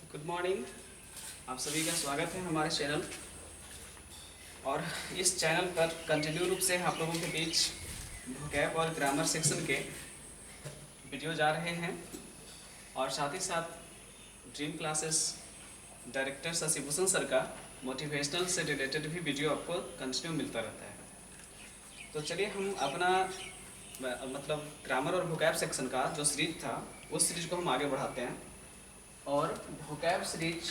Good morning. आप सभी का स्वागत है हमारे चैनल। और इस चैनल पर कंटिन्यू रूप से आप लोगों के बीच वोकैब और ग्रामर सेक्शन के वीडियो जा रहे हैं और साथ ही साथ dream classes director Shashibhushan sir का मोटिवेशनल से रिलेटेड भी वीडियो आपको कंटिन्यू मिलता रहता है। तो चलिए हम अपना मतलब ग्रामर और वोकैब सेक्शन का जो सीरीज था उस सीरीज को हम आगे बढ़ाते हैं और वोकैब सीरीज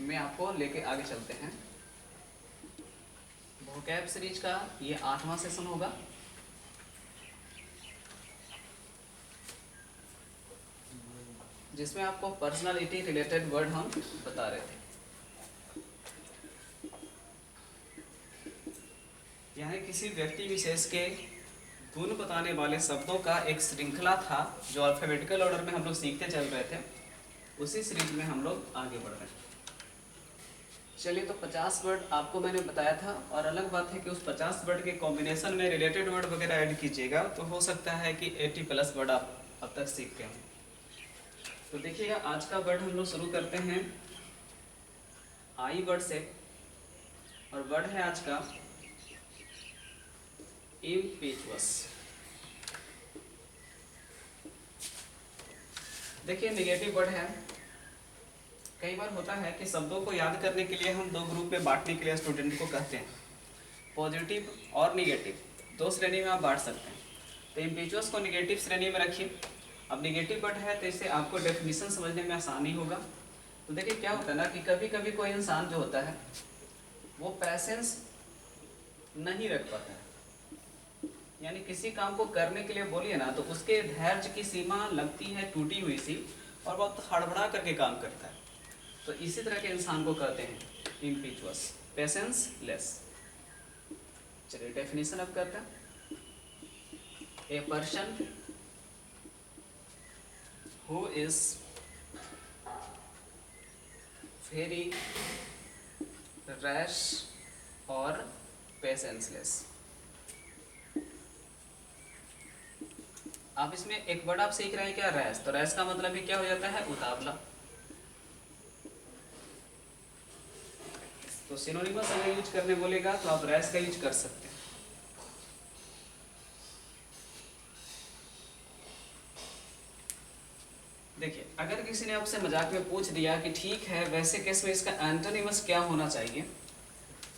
में आपको लेके आगे चलते हैं। वोकैब सीरीज का ये 8वां सेशन होगा। जिसमें आपको पर्सनालिटी रिलेटेड वर्ड हम बता रहे थे। यहाँ किसी व्यक्ति विशेष के गुण बताने वाले शब्दों का एक श्रृंखला था जो अल्फाबेटिकल ऑर्डर में हम लोग सीखते चल रहे थे। उसी सीरीज में हम लोग आगे बढ़ रहे हैं। चलिए, तो 50 वर्ड आपको मैंने बताया था और अलग बात है कि उस 50 वर्ड के कॉम्बिनेशन में रिलेटेड वर्ड वगैरह ऐड कीजिएगा तो हो सकता है कि 80+ वर्ड आप अब तक सीख गए हों। तो देखिएगा, आज का वर्ड हम लोग शुरू करते हैं आई वर्ड से और वर्ड है आज का इम्पीचुअस। देखिए, नेगेटिव वर्ड है। कई बार होता है कि शब्दों को याद करने के लिए हम दो ग्रुप में बांटने के लिए स्टूडेंट को कहते हैं, पॉजिटिव और निगेटिव। दो श्रेणी में आप बांट सकते हैं। तो इम्पीचुअस को निगेटिव श्रेणी में रखिए। अब निगेटिव वर्ड है तो इससे आपको डेफिनेशन समझने में आसानी होगा। तो देखिए, क्या होता है ना कि कभी कभी कोई इंसान जो होता है वो पैसेंस नहीं रख पाता है, यानी किसी काम को करने के लिए बोलिए ना तो उसके धैर्य की सीमा लगती है टूटी हुई सी और बहुत हड़बड़ा करके काम करता है। तो इसी तरह के इंसान को कहते हैं इम्पीचुअस, पेशेंस लेस। चलिए, डेफिनेशन अब करते हैं। A person who is very rash और पेशेंसलेस। आप इसमें एक वर्ड आप सीख रहे हैं क्या, रैश। तो रैश का मतलब भी क्या हो जाता है, उतावला। तो सिनोनिमस अगर यूज करने बोलेगा तो आप रैश का यूज कर सकते हैं। देखिए, अगर किसी ने आपसे मजाक में पूछ दिया कि ठीक है वैसे केस में इसका एंटोनिमस क्या होना चाहिए,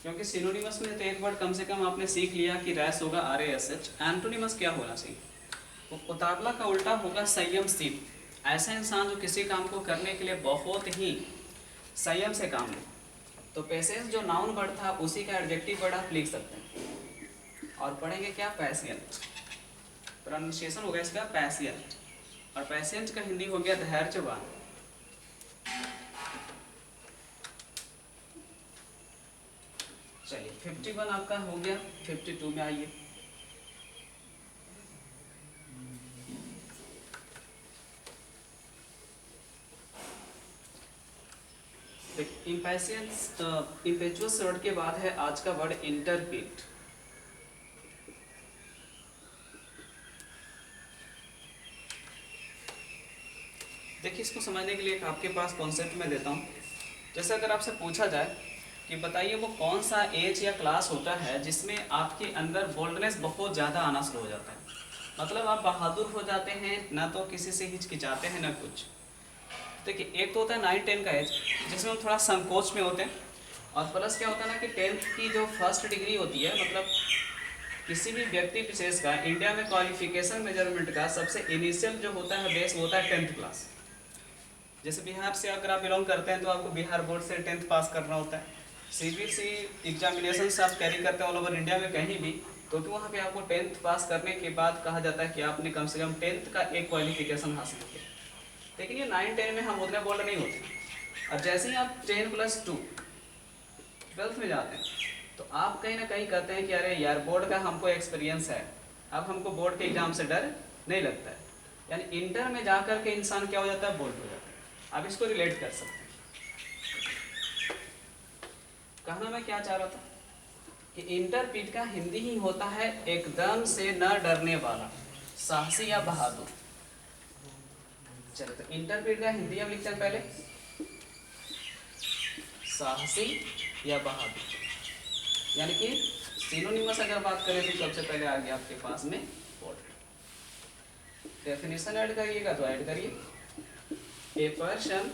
क्योंकि सिनोनिमस में तो एक वर्ड कम से कम आपने सीख लिया कि रैश होगा RASH। एंटोनिमस क्या होना चाहिए, तो उतावला का उल्टा होगा संयमशील। ऐसा इंसान जो किसी काम को करने के लिए बहुत ही संयम से काम ले। तो पेशेंस जो नाउन वर्ड था उसी का एडजेक्टिव वर्ड आप लिख सकते हैं और पढ़ेंगे क्या, पैशिएंट। प्रोनाउंसिएशन होगा इसका पैशिएंट और पैशिएंट का हिंदी हो गया धैर्यवान। चलिए, 51 आपका हो गया। 52 में आइए। इम्पेचुअस वर्ड के बाद है आज का वर्ड इंटरप्रीट। देखिए, इसको समझने के लिए एक आपके पास कॉन्सेप्ट मैं देता हूँ। जैसे अगर आपसे पूछा जाए कि बताइए वो कौन सा एज या क्लास होता है जिसमें आपके अंदर बोल्डनेस बहुत ज़्यादा आना शुरू हो जाता है, मतलब आप बहादुर हो जाते हैं, ना तो किसी से हिचकिचाते हैं ना कुछ। देखिए, एक तो होता है 9-10 का एज जिसमें हम थोड़ा संकोच में होते हैं, और प्लस क्या होता है ना कि 10th की जो फर्स्ट डिग्री होती है, मतलब किसी भी व्यक्ति विशेष का इंडिया में क्वालिफिकेशन मेजरमेंट का सबसे इनिशियल जो होता है बेस वो होता है 10th क्लास। जैसे बिहार से अगर आप बिलोंग करते हैं तो आपको बिहार बोर्ड से 10th पास करना होता है। CBSE एग्जामिनेशन से आप कैरी करते हैं ऑल ओवर इंडिया में कहीं भी, तो वहाँ पे आपको 10th पास करने के बाद कहा जाता है कि आपने कम से कम 10th का एक क्वालिफिकेशन हासिल किया। लेकिन ये 9-10 में हम उतने बोल्ड नहीं होते। और जैसे ही आप 10+2 12th में जाते हैं तो आप कहीं ना कहीं कहते हैं कि अरे यार बोर्ड का हमको एक्सपीरियंस है, अब हमको बोर्ड के एग्जाम से डर नहीं लगता है। यानी इंटर में जाकर के इंसान क्या हो जाता है, बोल्ड हो जाता है। आप इसको रिलेट कर सकते हैं। कहना मैं क्या चाह रहा था कि इंटरप्रीट का हिंदी ही होता है एकदम से न डरने वाला, साहसी या बहादुर। चलो, तो इंटरप्रीट का हिंदी हम लिखते हैं पहले साहसी या बहादुर। यानी कि सिनोनिमस अगर बात करें तो सबसे पहले आ गया आपके पास में बोल्ड। डेफिनेशन ऐड करिएगा तो ऐड करिए, a person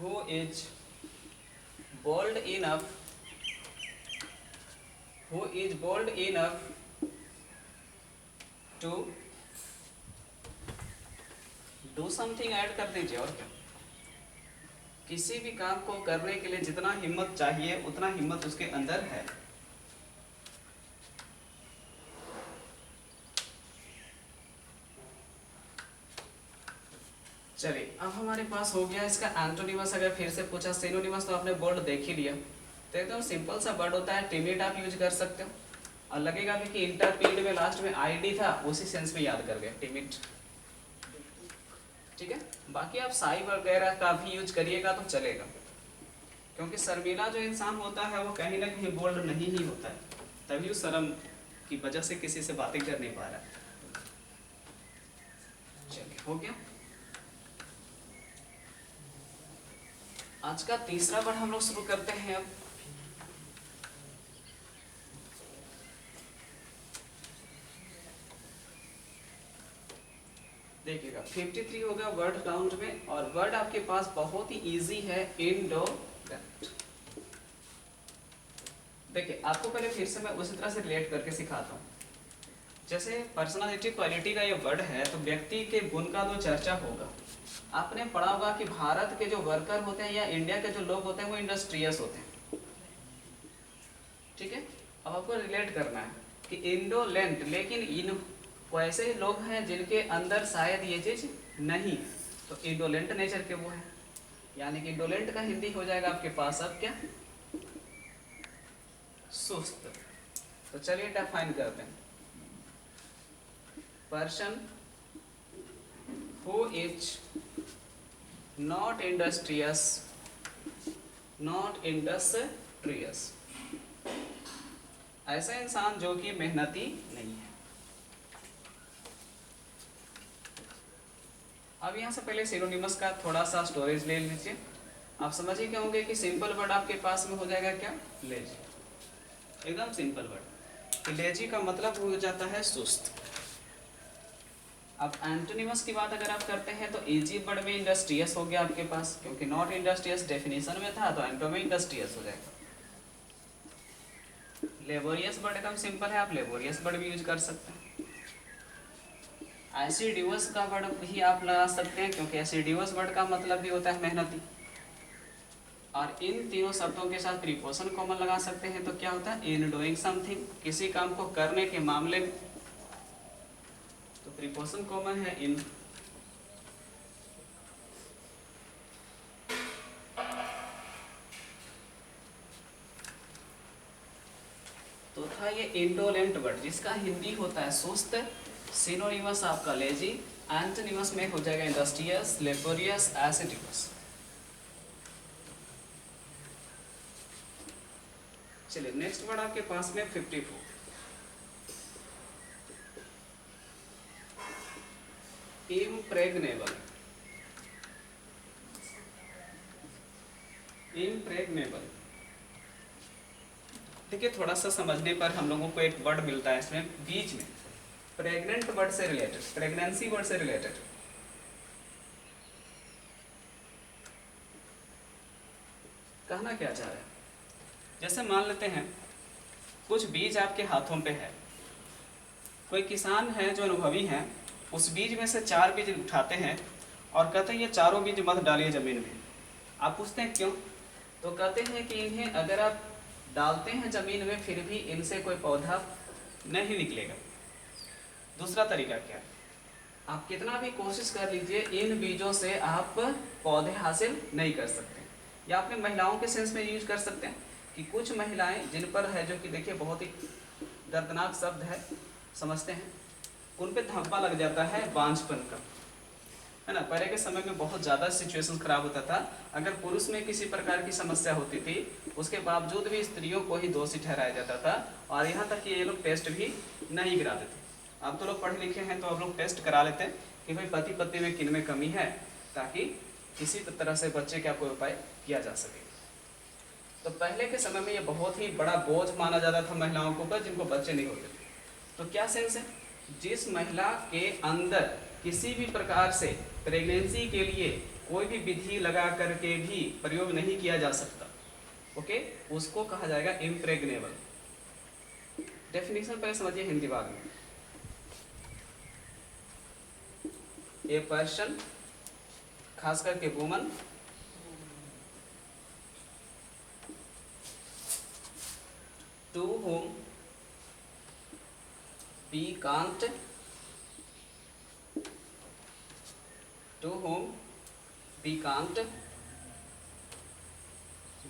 who is bold enough to do something add कर दीजिए। और क्या, किसी भी काम को करने के लिए जितना हिम्मत चाहिए उतना हिम्मत उसके अंदर है। चलिए अब हमारे पास हो गया इसका एंटोनिमस। अगर फिर से पूछा सिनोनिमस तो आपने बोल्ड देख ही लिया, तो एकदम सिंपल सा वर्ड होता है, टिमिड आप यूज कर सकते हो। और लगेगा भी कि इंटरपीड में लास्ट में आईडी था, उसी सेंस में याद कर गए टिमिड। ठीक है, बाकी आप साई वगैरह का भी यूज करिएगा तो चलेगा, क्योंकि शर्मीला जो इंसान होता है वो कहीं ना कहीं बोल्ड नहीं ही होता है, तभी उस शर्म की वजह से किसी से बातें कर नहीं पा रहा है। चलिए हो गया। आज का तीसरा वर्ड हम लोग शुरू करते हैं। अब देखिएगा 53 हो गया वर्ड काउंट में, और वर्ड आपके पास बहुत ही इजी है, इंडोलेंट। देखिए आपको पहले फिर से मैं उसी तरह से रिलेट करके सिखाता हूँ। जैसे पर्सनालिटी क्वालिटी का ये वर्ड है, तो व्यक्ति के गुण का जो चर्चा होगा, आपने पढ़ा होगा कि भारत के जो वर्कर होते हैं या इंडिया के जो लोग होते हैं वो इंडस्ट्रियस होते हैं। ठीक है, अब आपको रिलेट करना है कि इंडोलेंट, लेकिन इन वैसे लोग हैं जिनके अंदर शायद ये चीज नहीं, तो इंडोलेंट नेचर के वो है। यानी कि इंडोलेंट का हिंदी हो जाएगा आपके पास अब क्या, सुस्त। तो चलिए डिफाइन करते हैं, person who is not industrious, ऐसा इंसान जो कि मेहनती नहीं है। अब यहाँ से पहले सिनोनिमस का थोड़ा सा स्टोरेज ले लीजिए। आप समझ ही गए होंगे कि सिंपल वर्ड आपके पास में हो जाएगा क्या, लेजी। एकदम सिंपल वर्ड। लेजी का मतलब हो जाता है सुस्त। अब एंटोनिमस की बात अगर आप करते हैं तो इजी वर्ड में इंडस्ट्रियस हो गया आपके पास, क्योंकि नॉट इंडस्ट्रियस डेफिनेशन में था, तो एंटो में इंडस्ट्रियस हो जाएगा। लेबोरियस वर्ड एकदम सिंपल है, आप लेबोरियस वर्ड भी यूज कर सकते हैं। एसिडिवस का वर्ड भी आप लगा सकते हैं, क्योंकि एसिडिवस वर्ड का मतलब भी होता है मेहनती। और इन तीनों शब्दों के साथ प्रीपोजिशन कॉमन लगा सकते हैं, तो क्या होता है, इन डूइंग समथिंग, किसी काम को करने के मामले में, तो प्रीपोजिशन कॉमन है इन। तो था ये इंडोलेंट वर्ड, जिसका हिंदी होता है सुस्त। सिनोनिमस आपका लेजी, एंटोनिमस में हो जाएगा इंडस्ट्रियस, लेबोरियस, एसिडिवस। चलिए नेक्स्ट वर्ड आपके पास में 54, इम्प्रेग्नेबल। इम्प्रेग्नेबल, देखिए थोड़ा सा समझने पर हम लोगों को एक वर्ड मिलता है इसमें बीच में, प्रेग्नेंट वर्ड से रिलेटेड, प्रेगनेंसी वर्ड से रिलेटेड। कहना क्या चाह रहे हैं, जैसे मान लेते हैं कुछ बीज आपके हाथों पे है, कोई किसान है जो अनुभवी है, उस बीज में से 4 बीज उठाते हैं और कहते हैं ये चारों बीज मत डालिए जमीन में। आप पूछते हैं क्यों, तो कहते हैं कि इन्हें अगर आप डालते हैं जमीन में फिर भी इनसे कोई पौधा नहीं निकलेगा। दूसरा तरीका क्या है, आप कितना भी कोशिश कर लीजिए इन बीजों से आप पौधे हासिल नहीं कर सकते। या अपने महिलाओं के सेंस में यूज कर सकते हैं कि कुछ महिलाएं जिन पर है, जो कि देखिए बहुत ही दर्दनाक शब्द है, समझते हैं, उन पे धब्बा लग जाता है बांझपन का, है ना। पहले के समय में बहुत ज़्यादा सिचुएशन खराब होता था, अगर पुरुष में किसी प्रकार की समस्या होती थी उसके बावजूद भी स्त्रियों को ही दोषी ठहराया जाता था, और यहाँ तक कि ये लोग टेस्ट भी नहीं कराते थे। अब तो लोग पढ़े लिखे हैं तो अब लोग टेस्ट करा लेते हैं कि भाई पति पत्नी में किन में कमी है, ताकि किसी तरह से बच्चे का कोई उपाय किया जा सके। तो पहले के समय में ये बहुत ही बड़ा बोझ माना जाता था महिलाओं के ऊपर जिनको बच्चे नहीं होते थे। तो क्या सेंस है, जिस महिला के अंदर किसी भी प्रकार से प्रेगनेंसी के लिए कोई भी विधि लगा करके भी प्रयोग नहीं किया जा सकता, ओके, उसको कहा जाएगा इम्प्रेग्नेबल। डेफिनेशन पहले समझिए हिंदी बाद में। ए पर्सन, खास करके woman, to whom we can't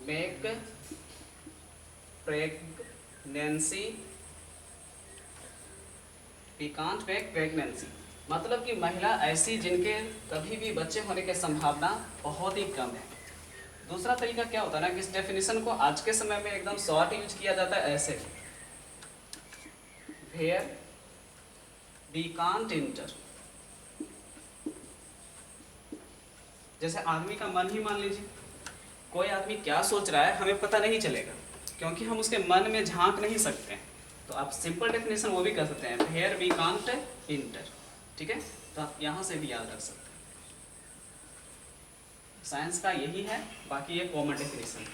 make pregnancy, मतलब कि महिला ऐसी जिनके कभी भी बच्चे होने की संभावना बहुत ही कम है। दूसरा तरीका क्या होता है ना कि इस डेफिनेशन को आज के समय में एकदम शॉर्ट यूज किया जाता है ऐसे, where we can't enter। जैसे आदमी का मन ही मान लीजिए, कोई आदमी क्या सोच रहा है हमें पता नहीं चलेगा क्योंकि हम उसके मन में झांक नहीं सकते हैं। तो आप सिंपल डेफिनेशन वो भी कर सकते हैं, where we can't enter, ठीक है। तो आप यहाँ से भी याद रख सकते हैं। साइंस का यही है, बाकी ये कॉमन डेफिनेशन है।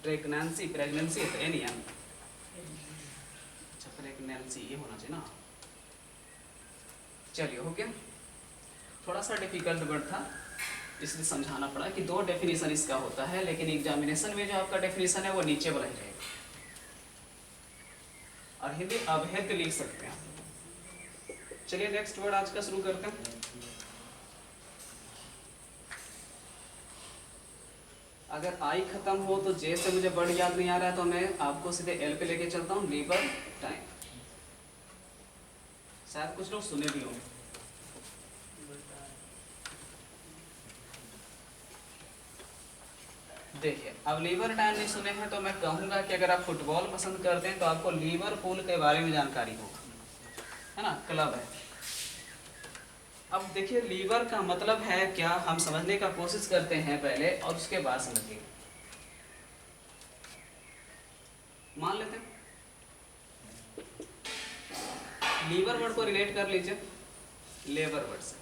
प्रेगनेंसी तो नहीं है, अच्छा प्रेगनेंसी ये होना चाहिए ना। चलिए हो गया, थोड़ा सा डिफिकल्ट वर्ड था इसलिए समझाना पड़ा कि दो डेफिनेशन इसका होता है, लेकिन एग्जामिनेशन में जो आपका डेफिनेशन है वो नीचे वाला ही रहेगा और हिंदी अभेद्य लिख सकते हैं। चलिए नेक्स्ट वर्ड आज का शुरू करते हैं। अगर आई खत्म हो तो जे से मुझे वर्ड याद नहीं आ रहा है तो मैं आपको सीधे एल पे लेके चलता हूँ, लीवर टाइम। शायद कुछ लोग सुने भी होंगे। देखिए अब लीवर टाइम नहीं सुने हैं तो मैं कहूँगा कि अगर आप फुटबॉल पसंद करते हैं तो आपको लिवरपूल के बारे में जानकारी हो, है ना, क्लब है। अब देखिए लीवर का मतलब है क्या, हम समझने का कोशिश करते हैं पहले और उसके बाद समझिए। मान लेते हैं लीवर वर्ड को रिलेट कर लीजिए लेबर वर्ड से,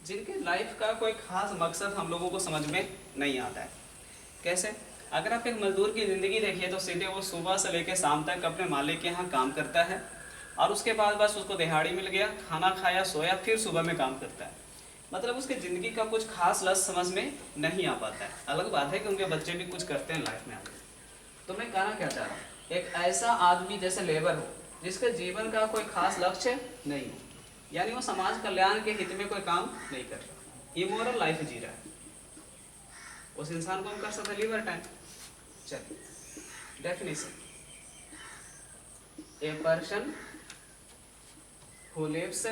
जिनके लाइफ का कोई खास मकसद हम लोगों को समझ में नहीं आता है। कैसे, अगर आप एक मजदूर की ज़िंदगी देखिए तो सीधे वो सुबह से लेकर शाम तक अपने मालिक के यहाँ काम करता है और उसके बाद बस उसको दिहाड़ी मिल गया, खाना खाया, सोया, फिर सुबह में काम करता है। मतलब उसकी ज़िंदगी का कुछ खास लक्ष्य समझ में नहीं आ पाता है। अलग बात है कि उनके बच्चे भी कुछ करते हैं लाइफ में आगे। तो मैं कहना क्या चाह रहा हूँ, एक ऐसा आदमी जैसे लेबर हो जिसके जीवन का कोई खास लक्ष्य नहीं हो, यानी वो समाज कल्याण के हित में कोई काम नहीं कर रहा, इमोरल लाइफ जी रहा है, उस इंसान को हम कर सकते हैं लीवर टाइम। चलिए definition, a person who lives a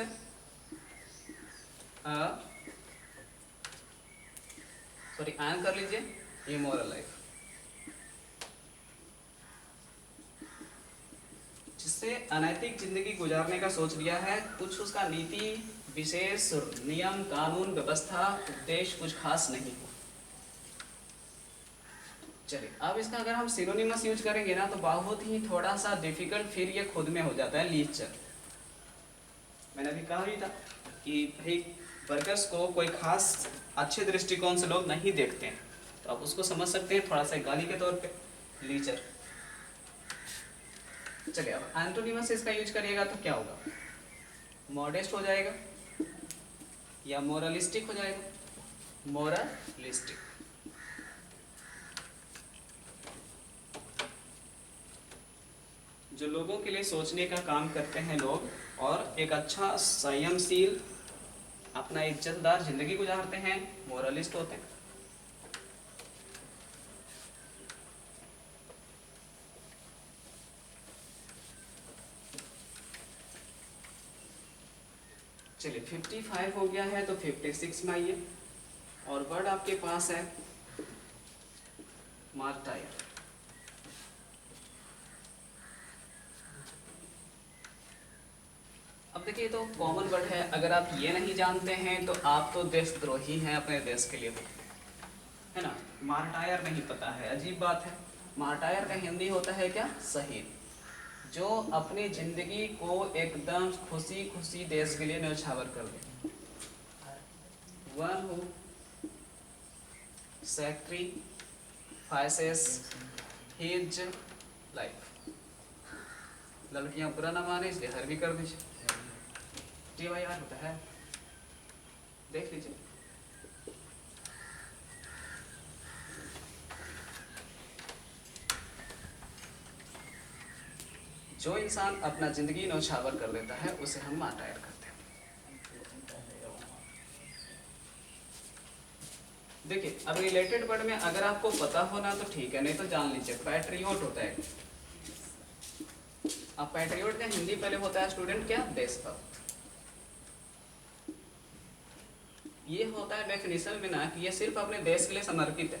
ion कर लीजिए immoral life, जिससे अनैतिक जिंदगी गुजारने का सोच लिया है। कुछ उसका नीति विशेष नियम कानून व्यवस्था उद्देश्य कुछ खास नहीं हो। चलिए अब इसका अगर हम सिनोनिमस यूज करेंगे ना तो बहुत ही थोड़ा सा डिफिकल्ट फिर ये खुद में हो जाता है, लीचर। मैंने अभी कहा ही था कि भाई वर्कर्स को कोई खास अच्छे दृष्टिकोण से लोग नहीं देखते हैं, तो आप उसको समझ सकते हैं थोड़ा सा गाली के तौर पे, लीचर। चलिए अब एंटोनिमस से इसका यूज करिएगा तो क्या होगा, मॉडेस्ट हो जाएगा या मोरलिस्टिक हो जाएगा, मोरलिस्टिक। जो लोगों के लिए सोचने का काम करते हैं लोग और एक अच्छा संयमशील अपना इज्जतदार जिंदगी गुजारते हैं, मोरलिस्ट होते हैं। चलिए 55 हो गया है तो 56 में आइए और वर्ड आपके पास है मार्टायर। देखिए तो कॉमन वर्ड है, अगर आप ये नहीं जानते हैं तो आप तो देशद्रोही हैं अपने देश के लिए, है ना। मार्टायर नहीं पता है, अजीब बात है। मार्टायर का हिंदी होता है क्या? शहीद, जो अपनी जिंदगी को एकदम खुशी खुशी देश के लिए न्यौछावर कर दे। One who sacrifices his life। लड़कियां बुरा ना माने इसलिए हर भी कर दीजिए, TYR होता है, देख लीजिए। जो इंसान अपना जिंदगी न्यौछावर कर देता है उसे हम मार्टायर करते हैं। देखिए अब रिलेटेड वर्ड में अगर आपको पता होना तो ठीक है, नहीं तो जान लीजिए। पैट्रियोट होता है। अब पैट्रियोट का हिंदी पहले होता है स्टूडेंट क्या? देशभक्त। ये होता है डेफिनेशन में ना कि ये सिर्फ अपने देश के लिए समर्पित है।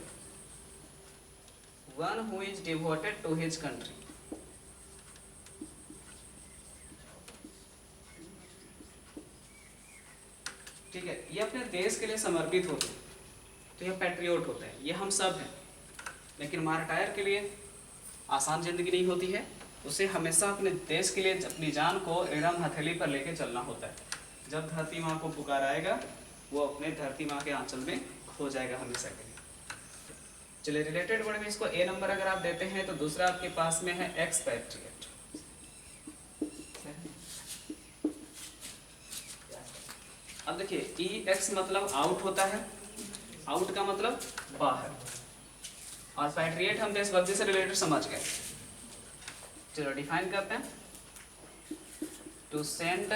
One who is devoted to his country. ठीक है, ये अपने देश के लिए समर्पित होते हैं तो ये पैट्रियोट होता है, ये हम सब हैं। लेकिन मार्टायर के लिए आसान जिंदगी नहीं होती है, उसे हमेशा अपने देश के लिए अपनी जान को एकदम हथेली पर लेके चलना होता है। जब धरती माँ को पुकार आएगा वो अपने धरती माँ के आंचल में खो जाएगा हमेशा के लिए। चलिए रिलेटेड वर्ड में इसको ए नंबर अगर आप देते हैं तो दूसरा आपके पास में है एक्सपैट्रिएट। अब देखिए ई एक्स मतलब आउट होता है, आउट का मतलब बाहर, और पैट्रिएट हम देशभक्ति से रिलेटेड समझ गए। चलो डिफाइन करते हैं। To send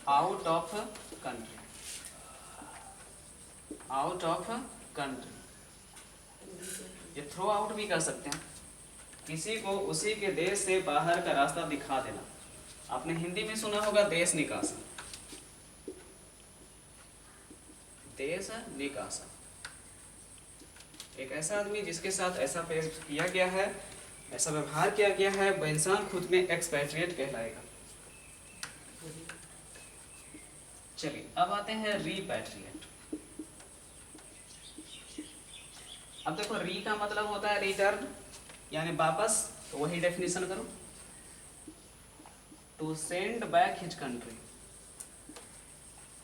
out of country, out of country, ये थ्रो आउट भी कर सकते हैं, किसी को उसी के देश से बाहर का रास्ता दिखा देना। आपने हिंदी में सुना होगा देश निकासा, देश निकासा। एक ऐसा आदमी जिसके साथ ऐसा पेश किया गया है, ऐसा व्यवहार किया गया है, वह इंसान खुद में एक्सपैट्रिएट कहलाएगा। चलिए अब आते हैं रीपैट्रिएट। अब देखो री का मतलब होता है रिटर्न यानी वापस, तो वही डेफिनेशन करो। To send back his country,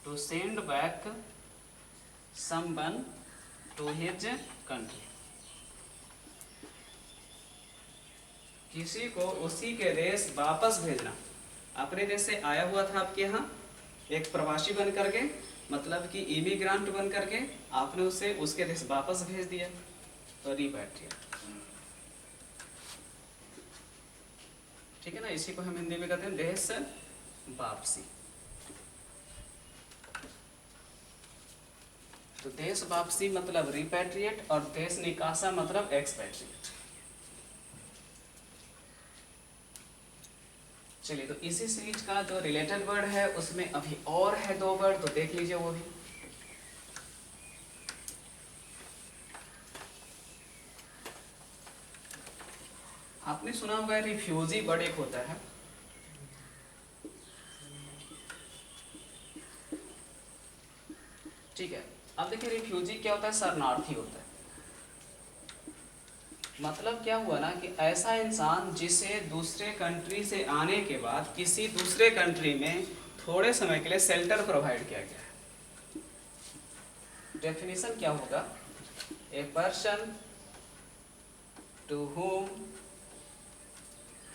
to send back someone to his country, किसी को उसी के देश वापस भेजना। अपने देश से आया हुआ था आपके यहाँ एक प्रवासी बन करके, मतलब कि इमिग्रेंट बन करके, आपने उसे उसके देश वापस भेज दिया, तो रीपैट्रिएट। ठीक है ना, इसी को हम हिंदी में कहते हैं देश वापसी। तो देश वापसी मतलब रीपैट्रिएट और देश निकासा मतलब एक्सपैट्रिएट। चलिए तो इसी सीरीज का जो रिलेटेड वर्ड है उसमें अभी और है 2 वर्ड, तो देख लीजिए वो भी। आपने सुना होगा रिफ्यूजी वर्ड एक होता है, ठीक है। अब देखिए रिफ्यूजी क्या होता है? शरणार्थी होता है। मतलब क्या हुआ ना कि ऐसा इंसान जिसे दूसरे कंट्री से आने के बाद किसी दूसरे कंट्री में थोड़े समय के लिए शेल्टर प्रोवाइड किया गया है। डेफिनेशन क्या होगा? A person to whom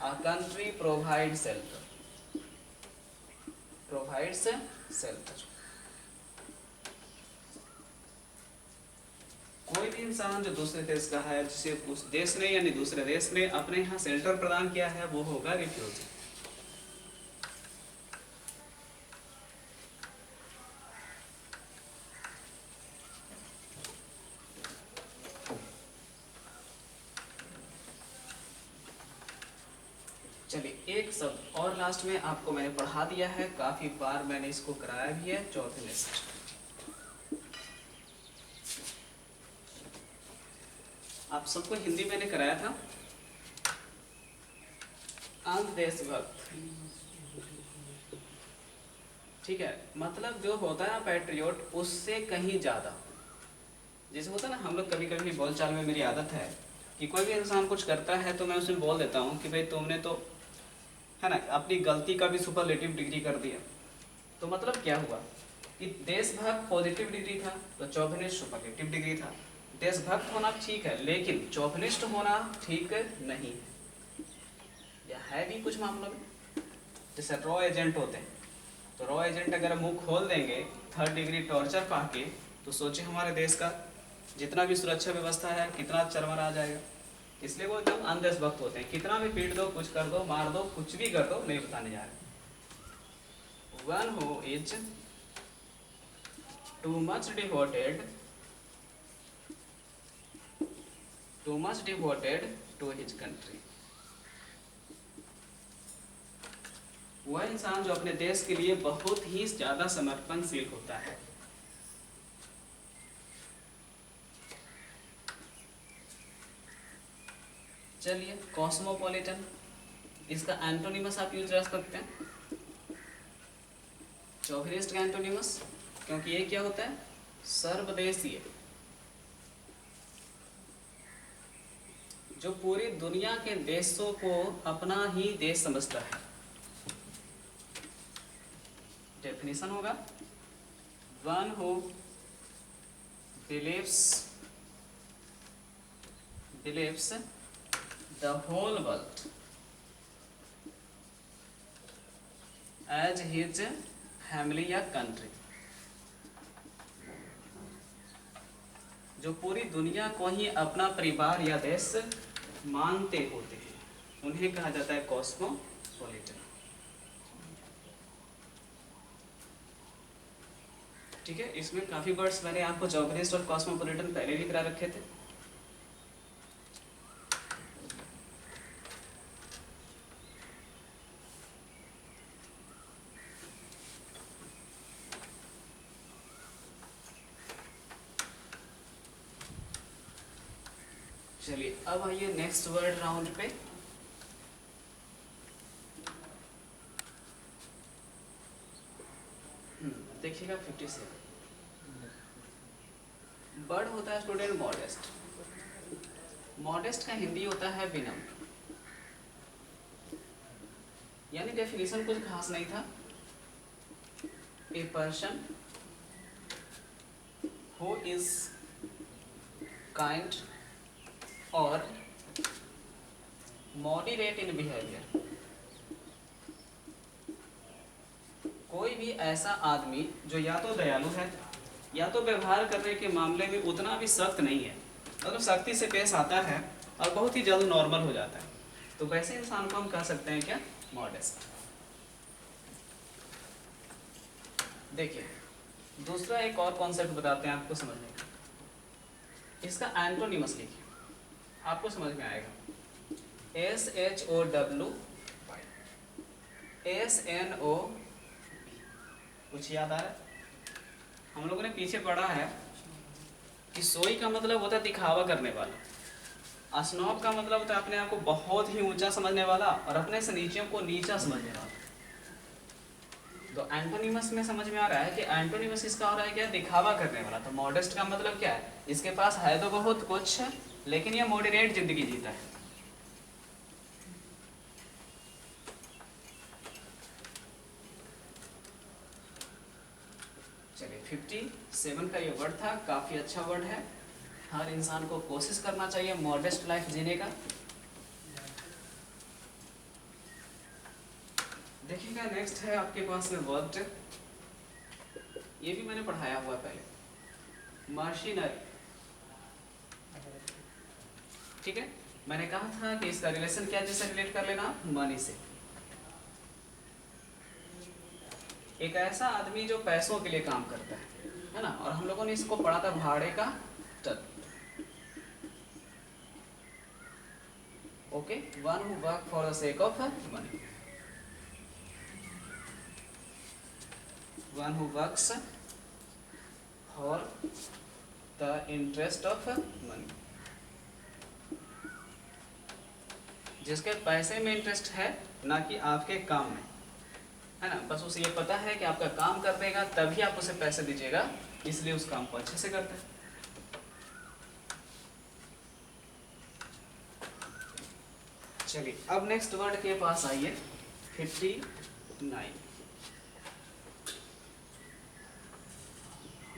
a country provides shelter, provides shelter। कोई भी इंसान जो दूसरे देश का है, जिसे उस देश ने यानी दूसरे देश ने अपने यहाँ शेल्टर प्रदान किया है, वो होगा रिफ्यूजी। चलिए एक शब्द और लास्ट में आपको मैंने पढ़ा दिया है, काफी बार मैंने इसको कराया भी है, चौथे लेसन। आप सबको हिंदी मैंने कराया था। अंध देशभक्त, ठीक है, मतलब जो होता है ना पैट्रियोट, उससे कहीं ज़्यादा। जैसे होता है ना, हम लोग कभी कभी बोलचाल में, मेरी आदत है कि कोई भी इंसान कुछ करता है तो मैं उसमें बोल देता हूँ कि भाई तुमने तो, है ना, अपनी गलती का भी सुपरलेटिव डिग्री कर दिया। तो मतलब क्या हुआ कि देशभक्त पॉजिटिव डिग्री था तो चौभनिष्ठ सुपरलेटिव डिग्री था। देशभक्त होना ठीक है, लेकिन चौभनिष्ठ होना ठीक नहीं, या है भी कुछ मामलों में। जैसे रॉ एजेंट होते हैं, तो रॉ एजेंट अगर मुंह खोल देंगे 3rd डिग्री टॉर्चर पाके, तो सोचे हमारे देश का जितना भी सुरक्षा व्यवस्था है कितना चरमरा जाएगा। इसलिए वो एकदम अंधदेशभक्त होते हैं, कितना भी पीट दो, कुछ कर दो, मार दो, कुछ भी कर दो, नहीं बताने जा रहे। One who is too much devoted to his country, वह इंसान जो अपने देश के लिए बहुत ही ज्यादा समर्पणशील होता है। चलिए, कॉस्मोपॉलिटन, इसका एंटोनिमस आप यूज कर सकते हैं, चौभनिष्ठ का एंटोनिमस, क्योंकि ये क्या होता है, सर्वदेशीय, जो पूरी दुनिया के देशों को अपना ही देश समझता है। डेफिनेशन होगा, one who believes the whole world as his family या कंट्री, जो पूरी दुनिया को ही अपना परिवार या देश मानते होते हैं, उन्हें कहा जाता है कॉस्मोपॉलिटन। ठीक है, इसमें काफी वर्ड्स मैंने आपको चौभनिष्ठ और कॉस्मोपॉलिटन पहले भी करा रखे थे। चलिए, अब आइए नेक्स्ट वर्ड राउंड पे। देखिएगा 57, वर्ड होता है स्टूडेंट मॉडेस्ट। मॉडेस्ट का हिंदी होता है विनम्र, यानी डेफिनेशन कुछ खास नहीं था, a person who is kind और मॉडरेट इन बिहेवियर, कोई भी ऐसा आदमी जो या तो दयालु है या तो व्यवहार करने के मामले में उतना भी सख्त नहीं है, मतलब सख्ती से पेश आता है और बहुत ही जल्द नॉर्मल हो जाता है, तो वैसे इंसान को हम कह सकते हैं क्या, मॉडेस्ट। देखिए, दूसरा एक और कॉन्सेप्ट बताते हैं आपको समझने का, इसका एंटोनिमस लिखिए, आपको समझ में आएगा। SHOW SNO, कुछ याद आ रहा है? हम लोगों ने पीछे पढ़ा है कि सोई का मतलब होता है दिखावा करने वाला, स्नॉब का मतलब होता है अपने आप को बहुत ही ऊंचा समझने वाला और अपने से नीचों को नीचा समझने वाला। तो एंटोनिमस में समझ में आ रहा है कि एंटोनिमस इसका हो रहा है क्या, दिखावा करने वाला। तो मॉडेस्ट का मतलब क्या है, इसके पास है तो बहुत कुछ लेकिन ये मॉडरेट जिंदगी जीता है। चलिए, 57 का ये वर्ड था, काफी अच्छा वर्ड है, हर इंसान को कोशिश करना चाहिए मॉडेस्ट लाइफ जीने का। देखिएगा, नेक्स्ट है आपके पास में वर्ड, ये भी मैंने पढ़ाया हुआ पहले, मशीनरी। ठीक है, मैंने कहा था कि इसका रिलेशन क्या, जैसे रिलेट कर लेना मनी से। एक ऐसा आदमी जो पैसों के लिए काम करता है ना, और हम लोगों ने इसको पढ़ा था भाड़े का तत्व। Okay, one who work for the sake of money, one who works for the interest of money, जिसके पैसे में इंटरेस्ट है ना कि आपके काम में, है ना, बस उसे ये पता है कि आपका काम कर देगा तभी आप उसे पैसे दीजिएगा, इसलिए उस काम को अच्छे से करते हैं। चलिए अब नेक्स्ट वर्ड के पास आइए, 59,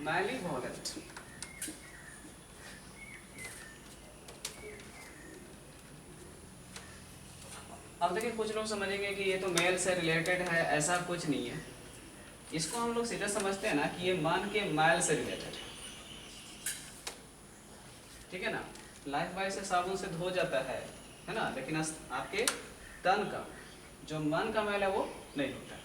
मैलीवोलेंट। अब देखिए कुछ लोग समझेंगे कि ये तो मेल से रिलेटेड है, ऐसा कुछ नहीं है। इसको हम लोग सीधा समझते हैं ना कि ये मान के मैल से रिलेटेड है, ठीक है ना। लाइफ बॉय से साबुन से धो जाता है ना, लेकिन आपके तन का जो मन का मैल है वो नहीं होता।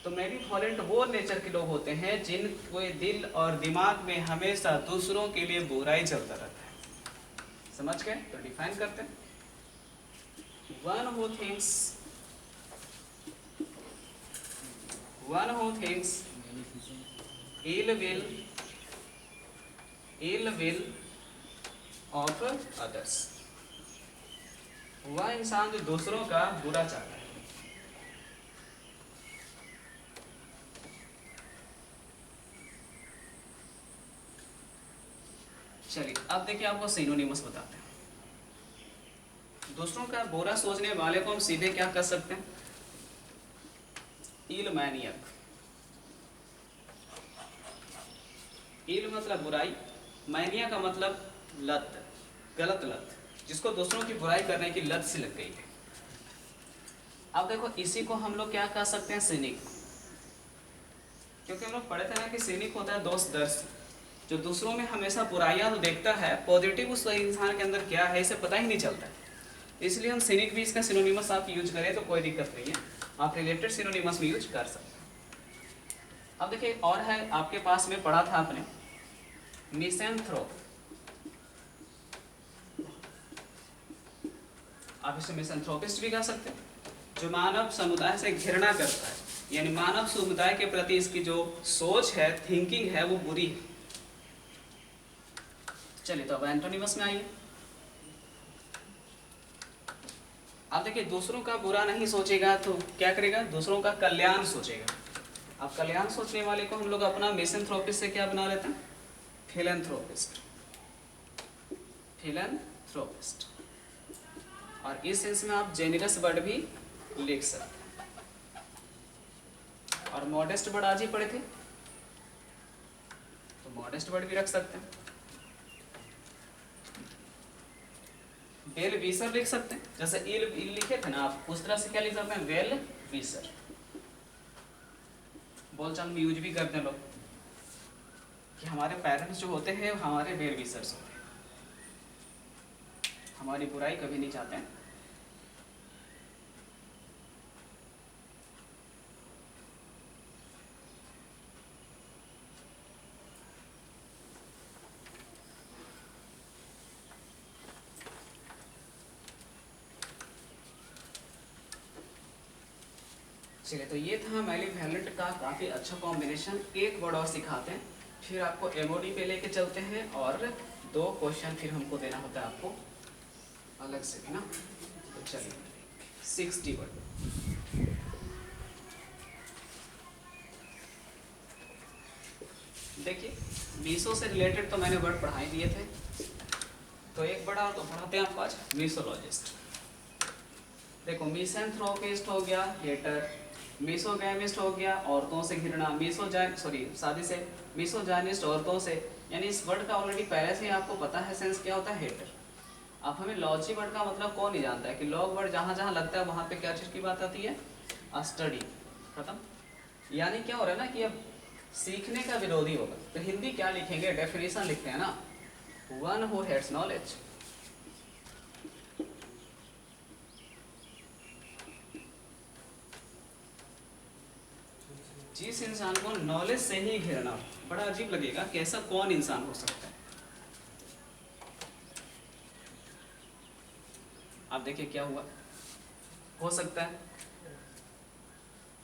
तो मैलीवोलेंट वो नेचर के लोग होते हैं जिनके दिल और दिमाग में हमेशा दूसरों के लिए बुराई चलता रहता है। समझ गए? तो डिफाइन करते हैं, one who thinks ill will of others, वह इंसान जो दूसरों का बुरा चाहता है। चलिए अब देखिए आपको सिनोनिमस बताते हैं। दूसरों का बुरा सोचने वाले को हम सीधे क्या कर सकते हैं, इल मैनियक। इल मतलब बुराई, मैनिया का मतलब लत, गलत लत, जिसको दूसरों की बुराई करने की लत सी लग गई है। अब देखो इसी को हम लोग क्या कह सकते हैं, सिनिक। क्योंकि हम लोग पढ़े थे ना कि सिनिक होता है दोस्त दर्श, जो दूसरों में हमेशा बुराइयां तो देखता है, पॉजिटिव उस इंसान के अंदर क्या है इसे पता ही नहीं चलता। इसलिए हम सिनिक भी इसका सिनोनिमस आप यूज करें तो कोई दिक्कत नहीं है, आप रिलेटेड सिनोनिमस भी यूज कर सकते हैं। अब देखिए और है, आपके पास में पढ़ा था आपने मिसैंथ्रोप। आप इसे मिसैंथ्रोपिस्ट भी कह सकते हैं, जो मानव समुदाय से घृणा करता है, यानी मानव समुदाय के प्रति इसकी जो सोच है, थिंकिंग है, वो बुरी है। चलिए तो अब एंटोनिमस में आइए। आप देखिए दूसरों का बुरा नहीं सोचेगा तो क्या करेगा, दूसरों का कल्याण सोचेगा। अब कल्याण सोचने वाले को हम लोग अपना मिसैंथ्रोपिस्ट से क्या बना लेते हैं, फिलैंथ्रोपिस्ट। फिलैंथ्रोपिस्ट, और इस सेंस में आप जेनरस वर्ड भी लिख सकते हैं। और मॉडेस्ट वर्ड आज ही पढ़े थे, तो मॉडेस्ट वर्ड भी रख सकते हैं। वेल विशर लिख सकते हैं, जैसे इल लिखे थे ना आप, उस तरह से क्या लिख सकते हैं, वेल विशर। बोलचाल में यूज भी करते हैं लोग कि हमारे पेरेंट्स जो होते हैं हमारे वेल विशर्स होते हैं, हमारी बुराई कभी नहीं चाहते हैं। चलिए तो ये था मैलीवोलेंट का काफ़ी अच्छा कॉम्बिनेशन। एक वर्ड और सिखाते हैं, फिर आपको एमओडी पे लेके चलते हैं, और 2 क्वेश्चन फिर हमको देना होता है आपको अलग से भी ना। तो चलिए 60 वर्ड। देखिए मीसो से रिलेटेड तो मैंने वर्ड पढ़ाई दिए थे, तो एक वर्ड और तो पढ़ाते हैं आपको आज, मीसोलॉजिस्ट। देखो मिसैंथ्रोपिस्ट हो गया हेटर, मिसोगैमिस्ट हो गया औरतों से घृणा, शादी से, मिसोजाइनिस्ट औरतों से, यानी इस वर्ड का ऑलरेडी पहले से ही आपको पता है सेंस क्या होता है, हेटर। अब हमें लॉजी वर्ड का मतलब कौन नहीं जानता है कि लॉग वर्ड जहाँ जहाँ लगता है वहाँ पे क्या चीज़ की बात आती है, स्टडी। खत्म। यानी क्या हो रहा है ना कि अब सीखने का विरोधी होगा, तो हिंदी क्या लिखेंगे, डेफिनेशन लिखते हैं ना, वन हु हेट्स नॉलेज। जिस इंसान को नॉलेज से ही घिरना, बड़ा अजीब लगेगा कि ऐसा कौन इंसान हो सकता है। आप देखिए क्या हुआ, हो सकता है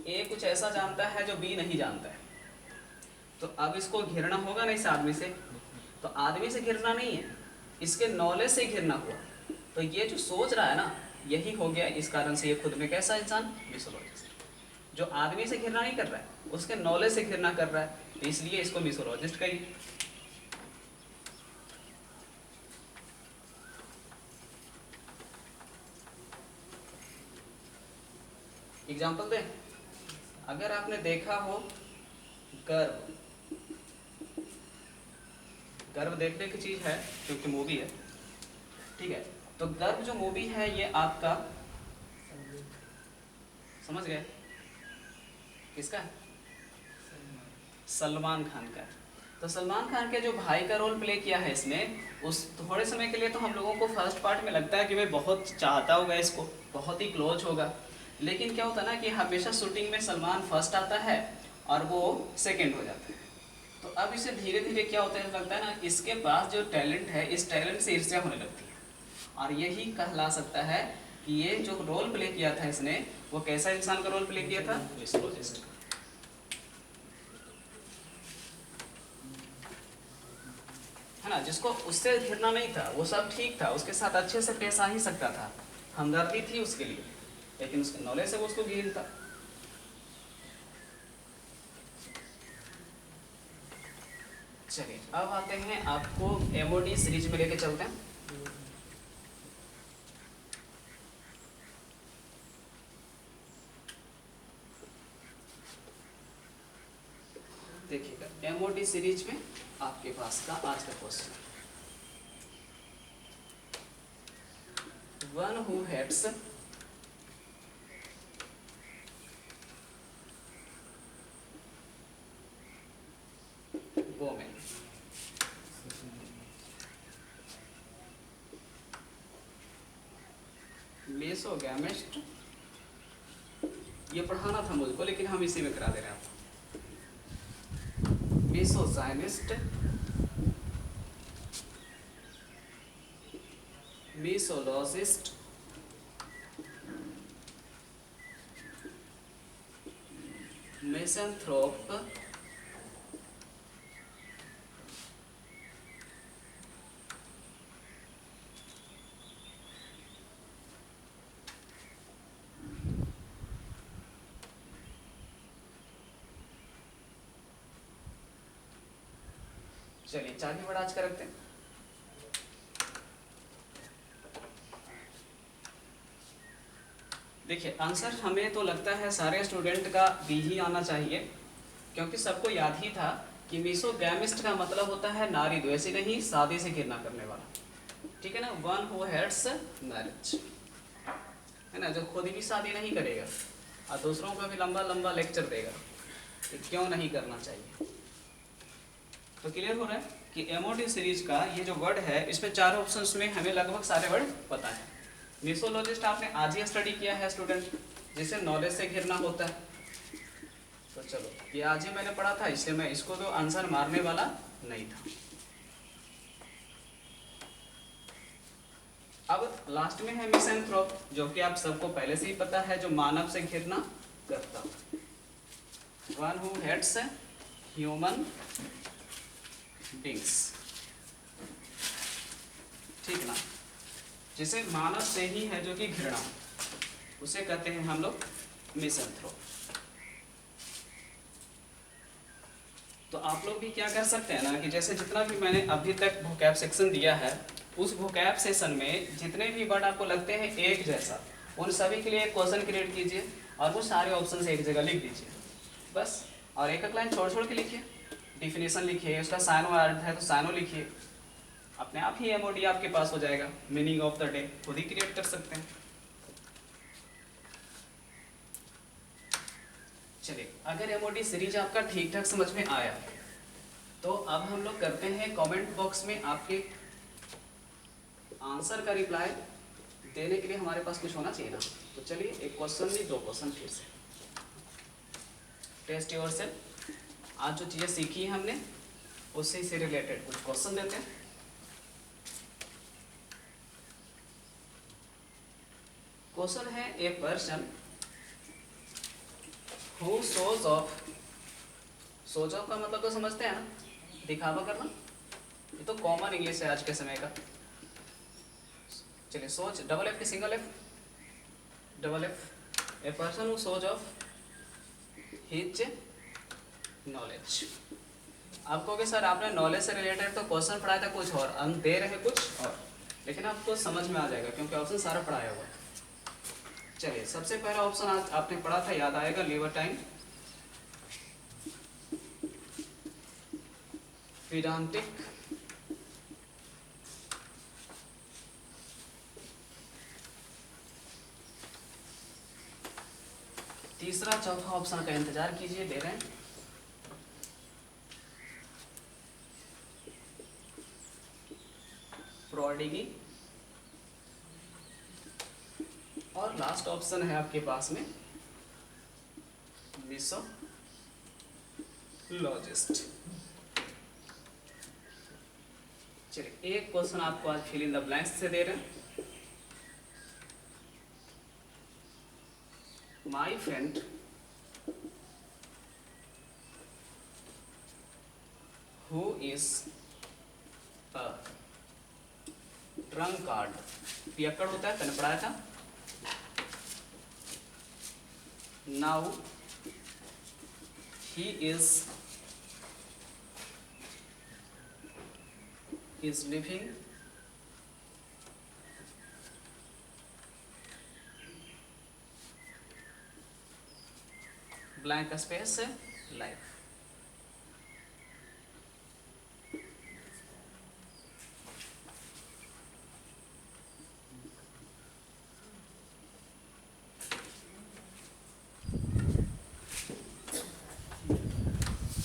ए कुछ ऐसा जानता है जो बी नहीं जानता है, तो अब इसको घिरना होगा ना इस आदमी से, तो आदमी से घिरना नहीं है, इसके नॉलेज से घिरना हुआ। तो ये जो सोच रहा है ना, यही हो गया, इस कारण से ये खुद में कैसा इंसान, मिसोलॉजिस्ट। जो आदमी से घिरना नहीं कर रहा है, उसके नॉलेज से घिरना कर रहा है, तो इसलिए इसको मिसोलॉजिस्ट कहिए। एग्जाम्पल दें, अगर आपने देखा हो गर्व, गर्व देखने की चीज है क्योंकि मूवी है, ठीक है, तो गर्व जो मूवी है ये आपका, समझ गए किसका है? सलमान खान का। तो सलमान खान के जो भाई का रोल प्ले किया है इसमें, उस थोड़े समय के लिए तो हम लोगों को फर्स्ट पार्ट में लगता है कि भाई बहुत चाहता होगा इसको, बहुत ही क्लोज होगा, लेकिन क्या होता है ना कि हमेशा शूटिंग में सलमान फर्स्ट आता है और वो सेकंड हो जाता है। तो अब इसे धीरे धीरे क्या होता है, लगता है ना इसके पास जो टैलेंट है, इस टैलेंट से ईर्ष्या होने लगती है, और यही कहला सकता है कि ये जो रोल प्ले किया था इसने, वो कैसा इंसान का रोल प्ले किया था? मिसोलॉजिस्ट का। है ना, जिसको उससे घिरना नहीं था, वो सब ठीक था, उसके साथ अच्छे से पेश आ ही सकता था, हमदर्दी थी उसके लिए, लेकिन उसके नॉलेज से वो उसको घिरता। चलिए अब आते हैं, आपको एमओडी सीरीज में लेके चलते हैं। देखिएगा एमओडी सीरीज में आपके पास का आज का question, one who hates women, misogamist, ये पढ़ाना था मुझको लेकिन हम इसी में करा दे रहे हैं आपको, मिसोजाइनिस्ट, मिसोलॉजिस्ट, मिसैंथ्रोप, चलिए 4 ही वर्ड आज का रखते हैं। देखिए आंसर हमें तो लगता है सारे स्टूडेंट का बी ही आना चाहिए, क्योंकि सबको याद ही था कि मिसोगैमिस्ट का मतलब होता है नारी द्वेषी नहीं, शादी से घृणा करने वाला, ठीक है ना, वन हु हेट्स मैरिज, है ना, जो खुद भी शादी नहीं करेगा और दूसरों को भी लंबा लंबा लेक्चर देगा कि क्यों नहीं करना चाहिए। तो क्लियर हो रहा है कि एमओडी सीरीज का ये जो वर्ड है, इसमें 4 ऑप्शंस में हमें लगभग सारे वर्ड पता है। मिसोलॉजिस्ट आपने आज ही स्टडी किया है स्टूडेंट, जिसे नॉलेज से घिरना होता है, तो चलो ये आज ही मैंने पढ़ा था, इसलिए मैं इसको तो आंसर मारने वाला नहीं था। अब लास्ट में है मिसैंथ्रोप, जो कि आप सबको पहले से ही पता है, जो मानव से घिरना करता, one who hates human beings, ठीक ना, जिसे मानव से ही है जो कि घृणा, उसे कहते हैं हम लोग मिसैंथ्रोप। तो आप लोग भी क्या कर सकते हैं ना कि जैसे जितना भी मैंने अभी तक वोकैब सेक्शन दिया है, उस वोकैब सेशन में जितने भी वर्ड आपको लगते हैं एक जैसा, उन सभी के लिए एक क्वेश्चन क्रिएट कीजिए और वो सारे ऑप्शन एक जगह लिख दीजिए बस, और एक एक लाइन छोड़ छोड़ के लिखिए, डिफिनेशन लिखिए, उसका साइनो अर्थ है तो साइनो लिखिए, अपने आप ही एमओडी आपके पास हो जाएगा, मीनिंग ऑफ द डे खुद ही क्रिएट कर सकते हैं। चलिए अगर एमओडी सीरीज आपका ठीक ठाक समझ में आया, तो अब हम लोग करते हैं कमेंट बॉक्स में आपके आंसर का रिप्लाई देने के लिए हमारे पास कुछ होना चाहिए ना। तो चलिए एक क्वेश्चन नहीं 2 क्वेश्चन फिर से, टेस्ट योरसेल्फ, आज जो चीज़ें सीखी हैं हमने उससे से रिलेटेड कुछ क्वेश्चन देते हैं। क्वेश्चन है, a person who shows of, shows of का मतलब तो समझते हैं ना, दिखावा करना, ये तो कॉमन इंग्लिश है आज के समय का। चलिए सोच, डबल एफ की single F, double F, a person who shows of his knowledge. आप कहोगे सर आपने नॉलेज से रिलेटेड तो क्वेश्चन पढ़ाया था कुछ और, अंक दे रहे कुछ और, लेकिन आपको समझ में आ जाएगा क्योंकि ऑप्शन सारा पढ़ाया हुआ है। चलिए सबसे पहला ऑप्शन आज आपने पढ़ा था, याद आएगा, लिबर्टाइन पेडांटिक तीसरा चौथा ऑप्शन का इंतजार कीजिए, दे रहे हैं। प्रोडिगी और लास्ट ऑप्शन है आपके पास में मिसोलॉजिस्ट। चलिए एक क्वेश्चन आपको आज फिल इन द ब्लैंक्स से दे रहे हैं। My friend who is a drunkard, पियक्कड़ होता है, मैंने पढ़ाया था। Now he is living blank space है लाइफ।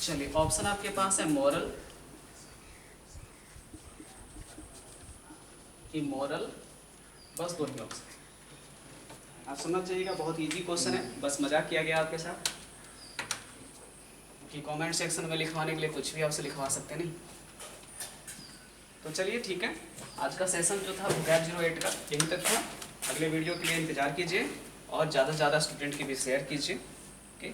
चलिए ऑप्शन आपके पास है मॉरल, इमोरल, बस दो ही ऑप्शन। आप समझ जाइएगा, बहुत इजी क्वेश्चन है, बस मजाक किया गया आपके साथ कि कमेंट सेक्शन में लिखवाने के लिए कुछ भी आपसे लिखवा सकते नहीं। तो चलिए ठीक है, आज का सेशन जो था वोकैब 08 का यहीं तक था। अगले वीडियो के लिए इंतजार कीजिए और ज़्यादा से ज़्यादा स्टूडेंट की भी शेयर कीजिए। ओके।